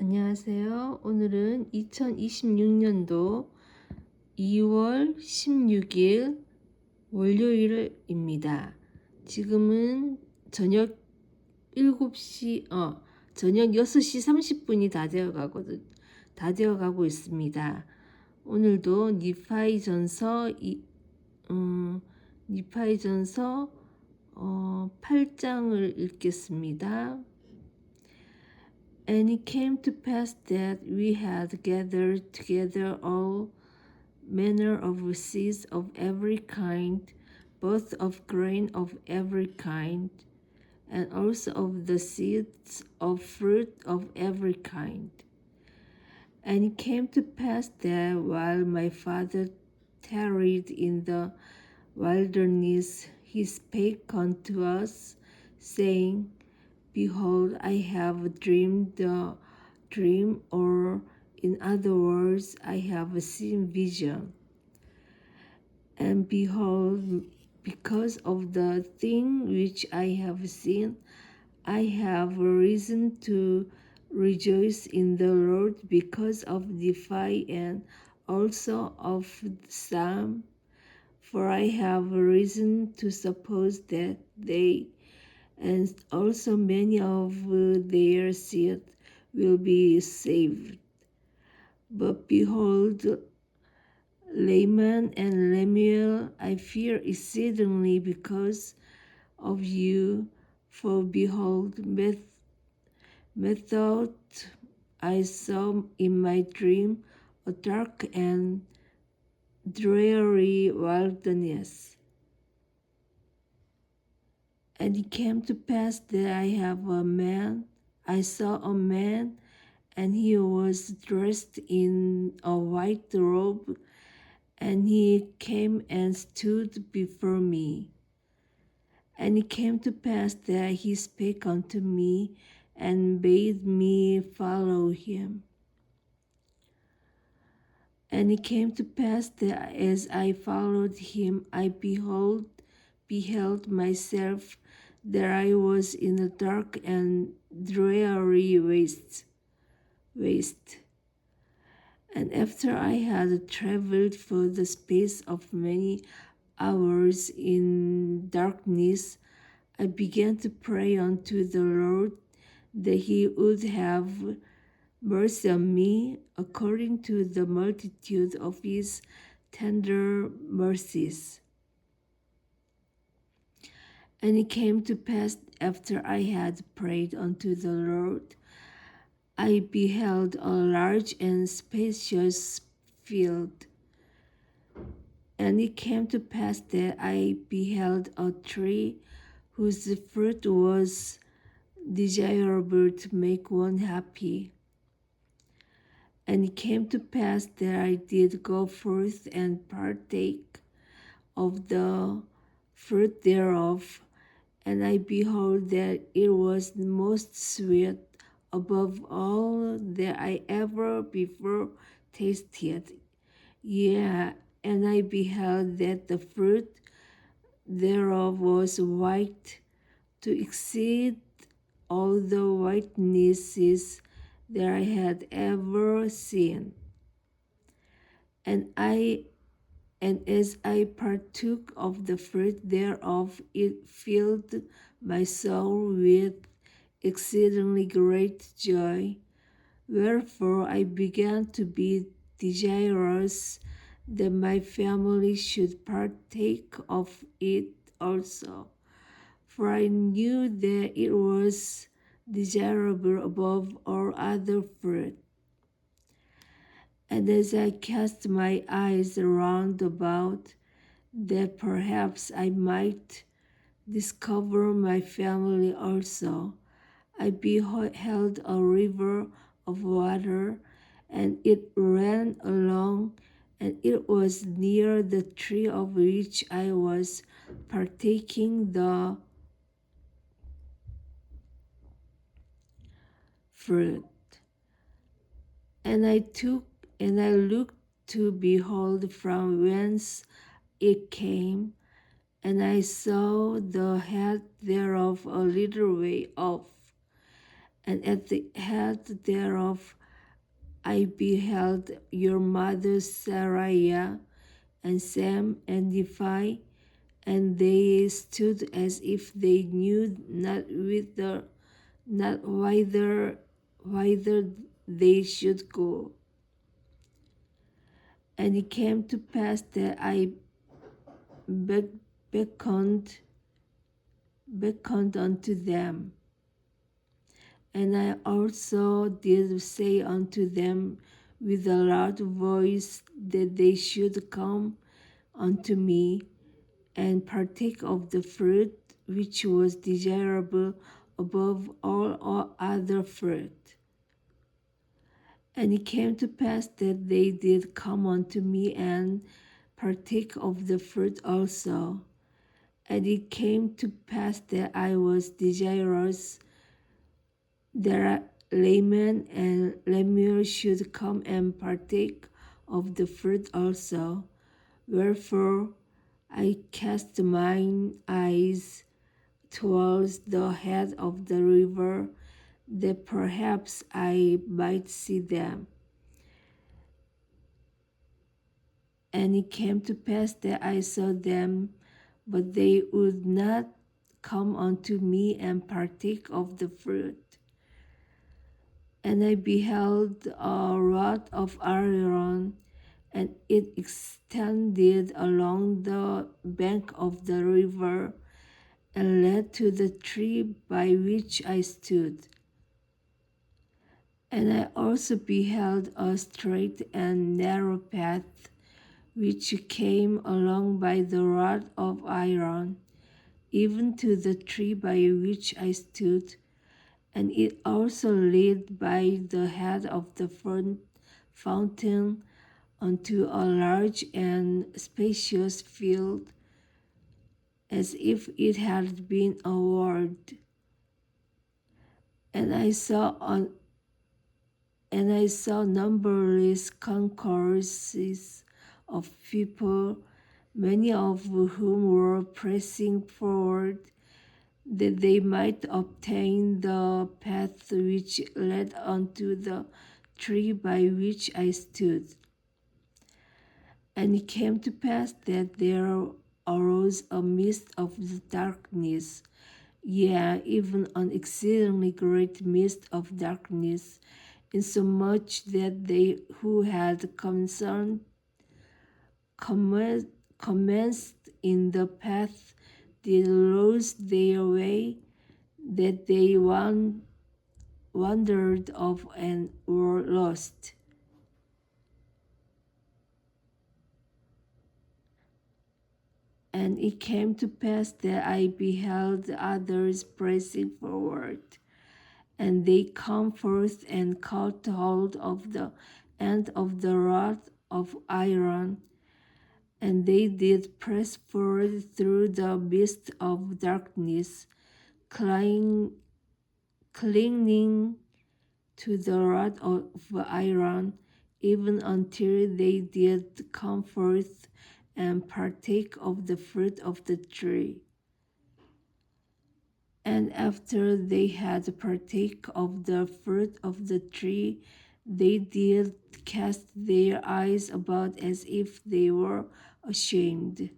안녕하세요. 오늘은 2026년도 2월 16일 월요일입니다. 지금은 저녁 6시 30분이 다 되어가고 있습니다. 오늘도 니파이전서 8장을 읽겠습니다. And it came to pass that we had gathered together all manner of seeds of every kind, both of grain of every kind, and also of the seeds of fruit of every kind. And it came to pass that while my father tarried in the wilderness, he spake unto us, saying, Behold, I have dreamed the dream, or in other words, I have seen vision. And behold, because of the thing which I have seen, I have reason to rejoice in the Lord because of Nephi and also of some, for I have reason to suppose that they and also many of their seed will be saved. But behold, Laman and Lemuel, I fear exceedingly because of you, for behold, methought I saw in my dream a dark and dreary wilderness. And it came to pass that I saw a man, and he was dressed in a white robe, and he came and stood before me. And it came to pass that he spake unto me, and bade me follow him. And it came to pass that as I followed him, I beheld myself that I was in a dark and dreary waste. And after I had traveled for the space of many hours in darkness, I began to pray unto the Lord that he would have mercy on me according to the multitude of his tender mercies. And it came to pass after I had prayed unto the Lord, I beheld a large and spacious field. And it came to pass that I beheld a tree whose fruit was desirable to make one happy. And it came to pass that I did go forth and partake of the fruit thereof, and I behold that it was most sweet above all that I ever before tasted. Yea, and I beheld that the fruit thereof was white to exceed all the whitenesses that I had ever seen. And as I partook of the fruit thereof, it filled my soul with exceedingly great joy. Wherefore I began to be desirous that my family should partake of it also. For I knew that it was desirable above all other fruit. And as I cast my eyes round about, that perhaps I might discover my family also, I beheld a river of water, and it ran along, and it was near the tree of which I was partaking the fruit. And I looked to behold from whence it came, and I saw the head thereof a little way off. And at the head thereof I beheld your mother Sarai and Sam and Nephi, and they stood as if they knew not whither they should go. And it came to pass that I beckoned unto them, and I also did say unto them with a loud voice that they should come unto me and partake of the fruit which was desirable above all other fruit. And it came to pass that they did come unto me and partake of the fruit also. And it came to pass that I was desirous that Laman and Lemuel should come and partake of the fruit also. Wherefore I cast mine eyes towards the head of the river, that perhaps I might see them. And it came to pass that I saw them, but they would not come unto me and partake of the fruit. And I beheld a rod of Aaron, and it extended along the bank of the river, and led to the tree by which I stood. And I also beheld a straight and narrow path, which came along by the rod of Aaron, even to the tree by which I stood, and it also led by the head of the fountain unto a large and spacious field, as if it had been a world. And I saw numberless concourses of people, many of whom were pressing forward, that they might obtain the path which led unto the tree by which I stood. And it came to pass that there arose a mist of darkness, yea, even an exceedingly great mist of darkness, insomuch that they who had commenced in the path did lose their way, that they wandered off and were lost. And it came to pass that I beheld others pressing forward, and they come forth and caught hold of the end of the rod of Aaron, and they did press forward through the mist of darkness, clinging to the rod of Aaron, even until they did come forth and partake of the fruit of the tree. And after they had partake of the fruit of the tree, they did cast their eyes about as if they were ashamed.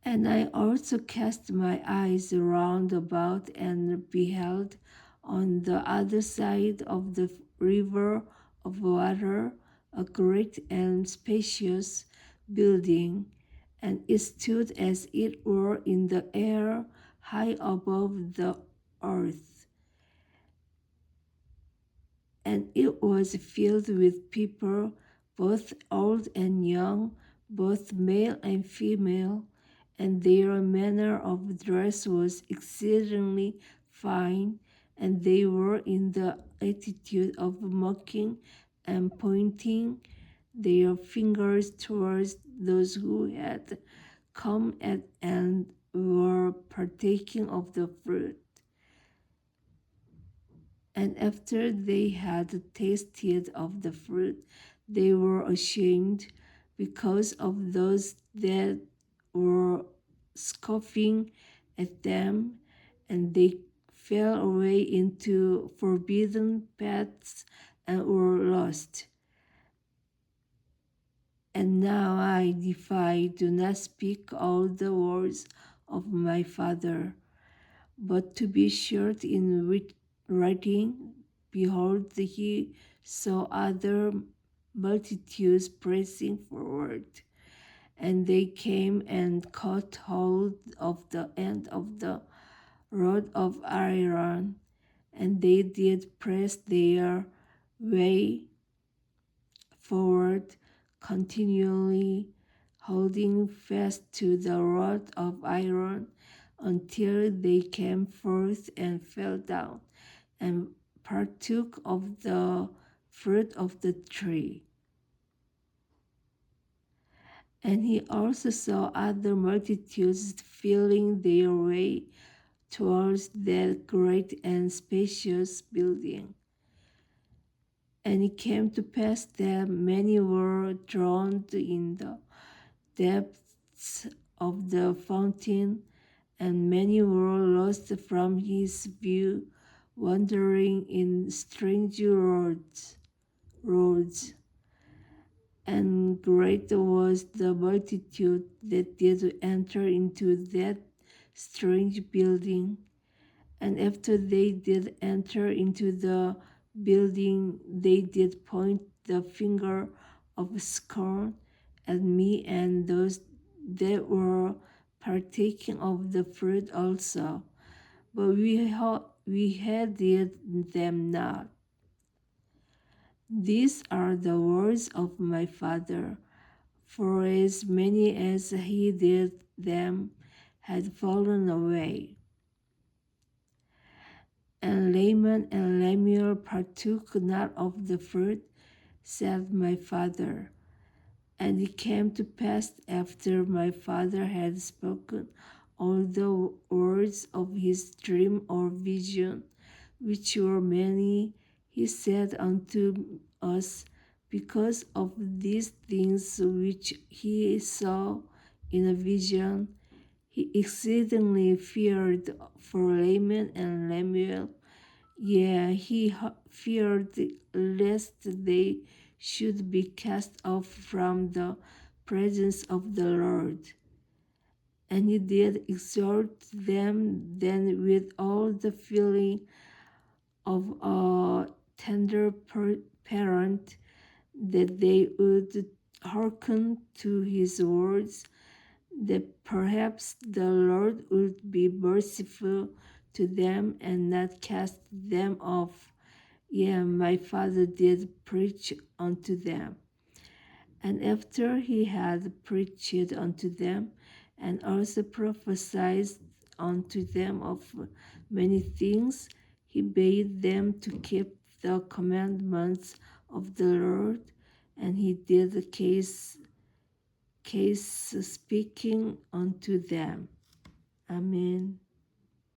And I also cast my eyes round about and beheld on the other side of the river of water a great and spacious building, and it stood as it were in the air, high above the earth. And it was filled with people, both old and young, both male and female, and their manner of dress was exceedingly fine, and they were in the attitude of mocking and pointing their fingers towards those who had come and were partaking of the fruit. And after they had tasted of the fruit, they were ashamed because of those that were scoffing at them, and they fell away into forbidden paths and were lost. And now I defy, do not speak all the words of my father, but to be short in writing, behold, he saw other multitudes pressing forward, and they came and caught hold of the end of the rod of iron, and they did press their way forward continually, holding fast to the rod of iron until they came forth and fell down and partook of the fruit of the tree. And he also saw other multitudes feeling their way towards that great and spacious building. And it came to pass that many were drowned in the depths of the fountain, and many were lost from his view, wandering in strange roads. And great was the multitude that did enter into that strange building. And after they did enter into the building, they did point the finger of scorn at me and those that were partaking of the fruit also. But we heeded them not. These are the words of my father. For as many as he did them had fallen away. And Laman and Lemuel partook not of the fruit, said my father. And it came to pass after my father had spoken all the words of his dream or vision, which were many, he said unto us, because of these things which he saw in a vision, he exceedingly feared for Laman and Lemuel. Yea, he feared lest they should be cast off from the presence of the Lord. And he did exhort them then with all the feeling of a tender parent, that they would hearken to his words, that perhaps the Lord would be merciful to them and not cast them off. Yea, my father did preach unto them. And after he had preached unto them, and also prophesied unto them of many things, he bade them to keep the commandments of the Lord, and he did the case speaking unto them. Amen.